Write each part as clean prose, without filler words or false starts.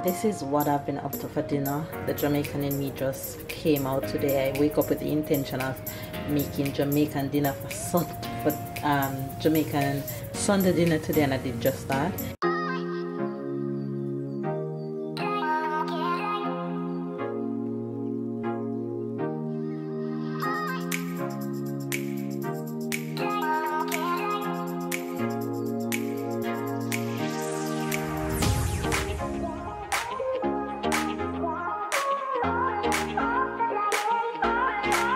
This is what I've been up to for dinner. The Jamaican in me just came out today. I wake up with the intention of making Jamaican dinner for Jamaican Sunday dinner today, and I did just that.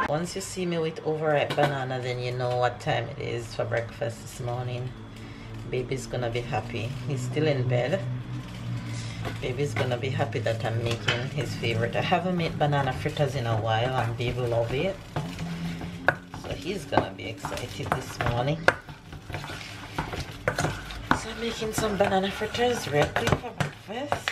Once you see me with overripe banana, then you know what time it is for breakfast this morning. Baby's gonna be happy. He's still in bed. Baby's gonna be happy that I'm making his favorite. I haven't made banana fritters in a while and baby love it. So he's gonna be excited this morning. So I'm making some banana fritters real quick for breakfast.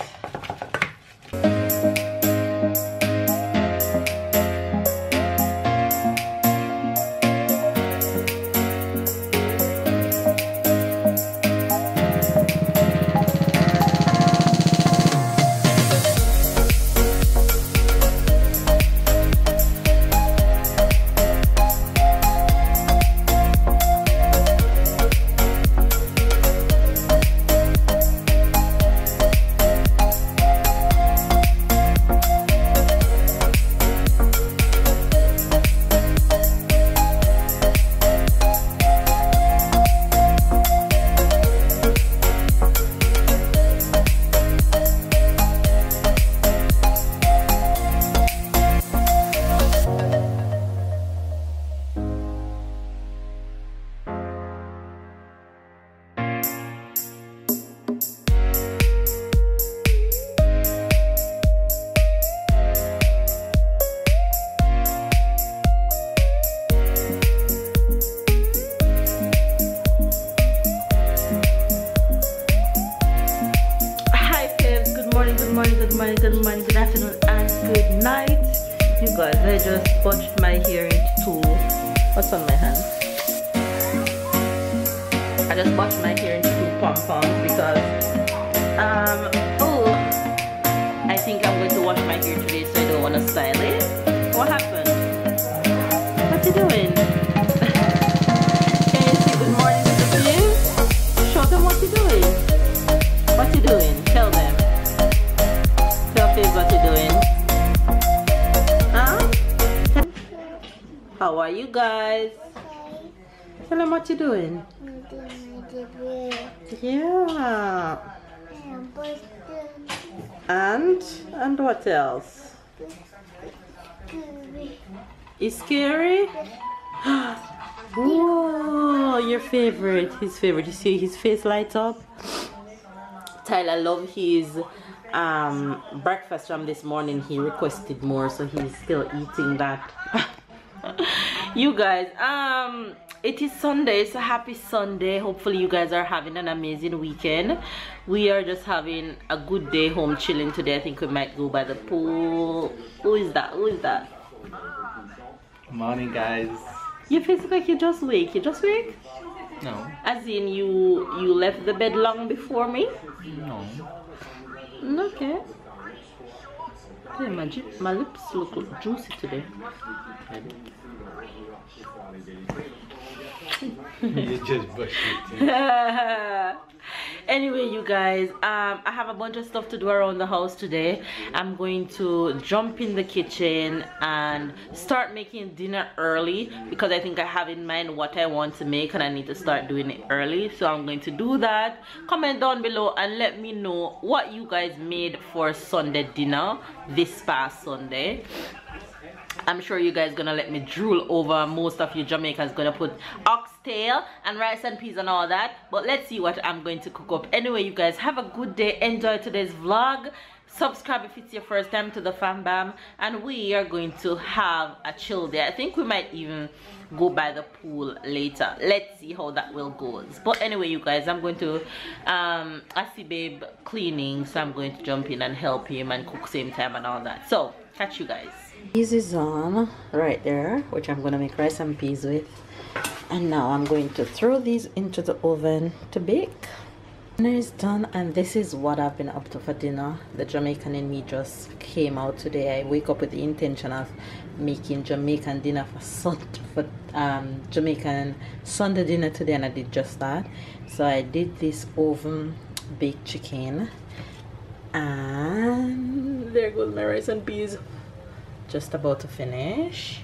Good morning, good afternoon, and good night. You guys, I just botched my hair into two. What's on my hand? I just botched my hair into two pom-poms because I think I'm going to wash my hair today, so I don't want to style it. What happened? What you doing? Can you say good morning to the view? Show them what you're doing. What you doing? Tell them. What you doing? Huh? How are you guys? Tell them what you doing. Yeah. And what else? Is scary? Whoa, your favorite. His favorite. You see his face lights up? Tyler love his breakfast from this morning. He requested more, so he's still eating that. You guys, it is Sunday. It's a happy Sunday. Hopefully you guys are having an amazing weekend. We are just having a good day home chilling today. I think we might go by the pool. Who is that? Who is that? Morning, guys. You feel like you just wake. You just wake? No. As in you left the bed long before me? No. Okay. Hey, my lips look juicy today. You just brushed it. Anyway, you guys, I have a bunch of stuff to do around the house today. I'm going to jump in the kitchen and start making dinner early because I think I have in mind what I want to make and I need to start doing it early. So I'm going to do that. Comment down below and let me know what you guys made for Sunday dinner this past Sunday. I'm sure you guys gonna let me drool over. Most of you Jamaicans gonna put oxtail and rice and peas and all that, but let's see what I'm going to cook up. Anyway, you guys have a good day. Enjoy today's vlog. Subscribe if it's your first time to the fam bam, and we are going to have a chill day. I think we might even go by the pool later. Let's see how that will go. But anyway, you guys, I'm going to I see babe cleaning, so I'm going to jump in and help him and cook same time and all that. So catch you guys. Peas is on right there, which I'm gonna make rice and peas with, and now I'm going to throw these into the oven to bake. Dinner is done, and this is what I've been up to for dinner. The Jamaican in me just came out today. I wake up with the intention of making Jamaican dinner for Jamaican Sunday dinner today, and I did just that. So I did this oven baked chicken, and there goes my rice and peas, just about to finish.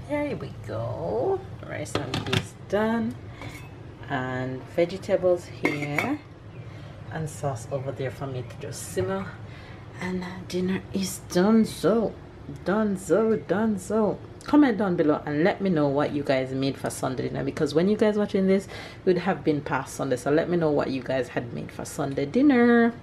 There we go, rice and peas done, and vegetables here and sauce over there for me to just simmer, and dinner is done. So comment down below and let me know what you guys made for Sunday dinner, because when you guys watching this, it would have been past Sunday. So let me know what you guys had made for Sunday dinner.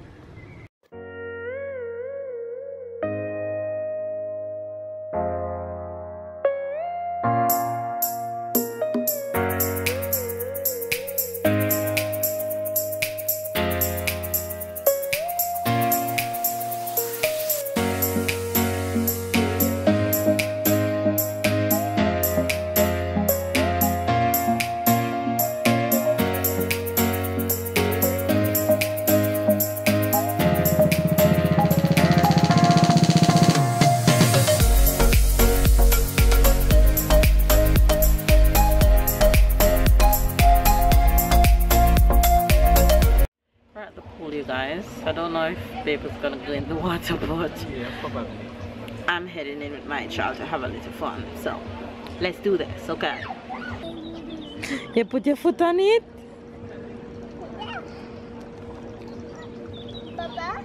You guys, I don't know if babe is gonna go in the water, but Yeah, probably. I'm heading in with my child to have a little fun. So let's do this, okay? You put your foot on it. Papa?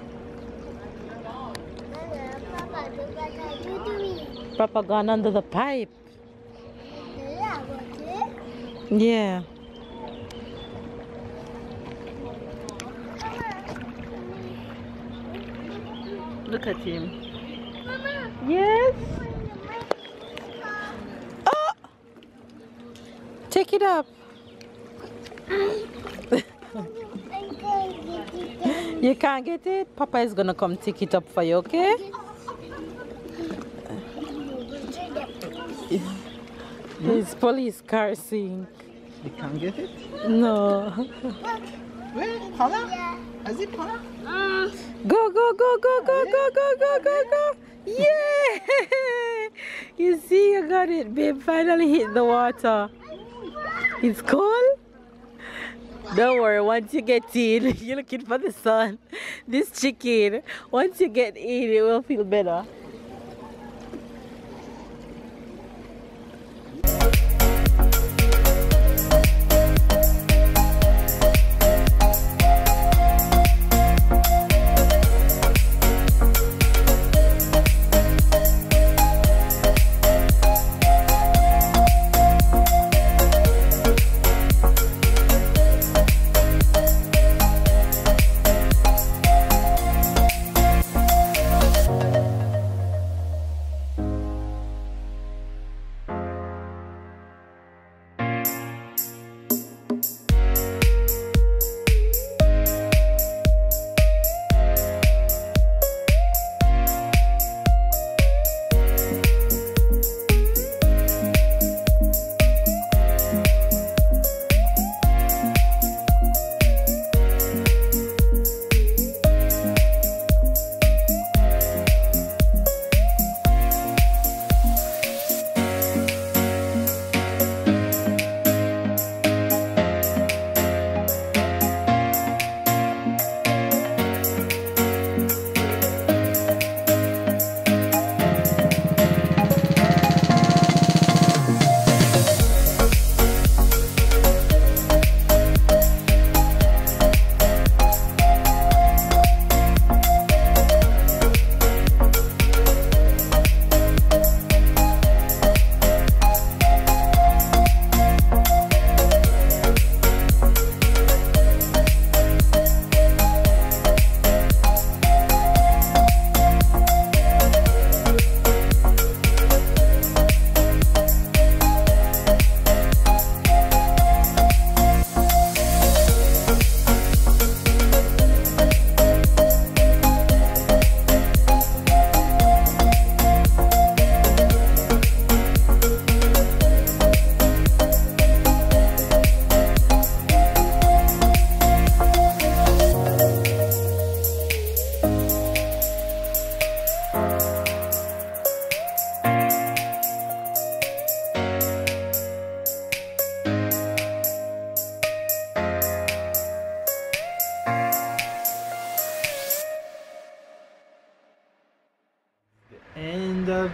Papa, what are you doing? Papa gone under the pipe. Yeah. Look at him. Mama. Yes. Oh! Take it up. You can't get it? Papa is gonna come take it up for you, okay? His police car scene. You can't get it? No. Where? Paula? Is it Paula? Go, go, go, go, go, go, go, go, go, go. Yeah! You see, you got it, babe. Finally hit the water. It's cold? Don't worry, once you get in, you're looking for the sun. This chicken, once you get in, it will feel better.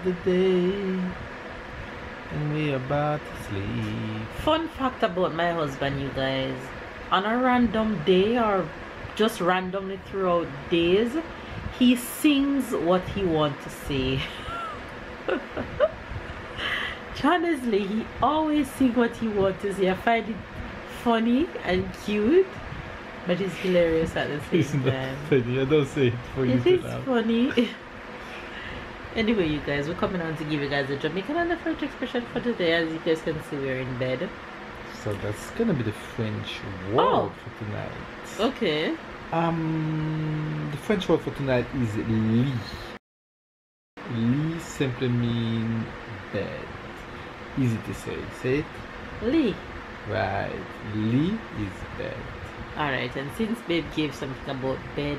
of the day, and we about to sleep. Fun fact about my husband, you guys. On a random day or just randomly throughout days, he sings what he wants to say. Honestly, he always sings what he wants to say. I find it funny and cute, but it's hilarious at the same time. Funny. I don't say it for you. It is funny. Anyway, you guys, we're coming on to give you guys a Jamaican and the French expression for today. As you guys can see, we're in bed. So that's gonna be the French word for tonight. Okay. The French word for tonight is lit. Lit simply means bed. Easy to say. Say it. Lit. Right. Lit is bed. Alright, and since babe gave something about bed,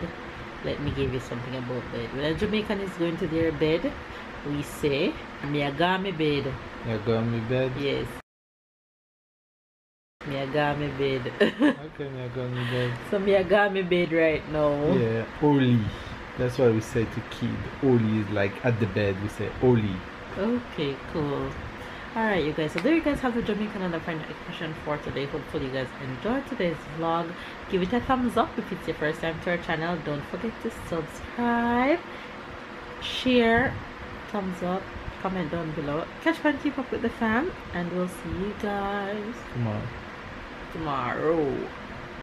let me give you something about bed. When a Jamaican is going to their bed, we say, "Me a ga me bed." You got me bed? Yes. Me a ga me bed. Okay, me got me bed. So me a ga me bed right now. Yeah, Oli. That's why we say to kid. Oli is like at the bed, we say Oli. Okay, cool. Alright, you guys, so there you guys have the Jamaican and the French expression for today. Hopefully you guys enjoyed today's vlog. Give it a thumbs up if it's your first time to our channel. Don't forget to subscribe, share, thumbs up, comment down below. Catch and keep up with the fam, and we'll see you guys Come on. tomorrow.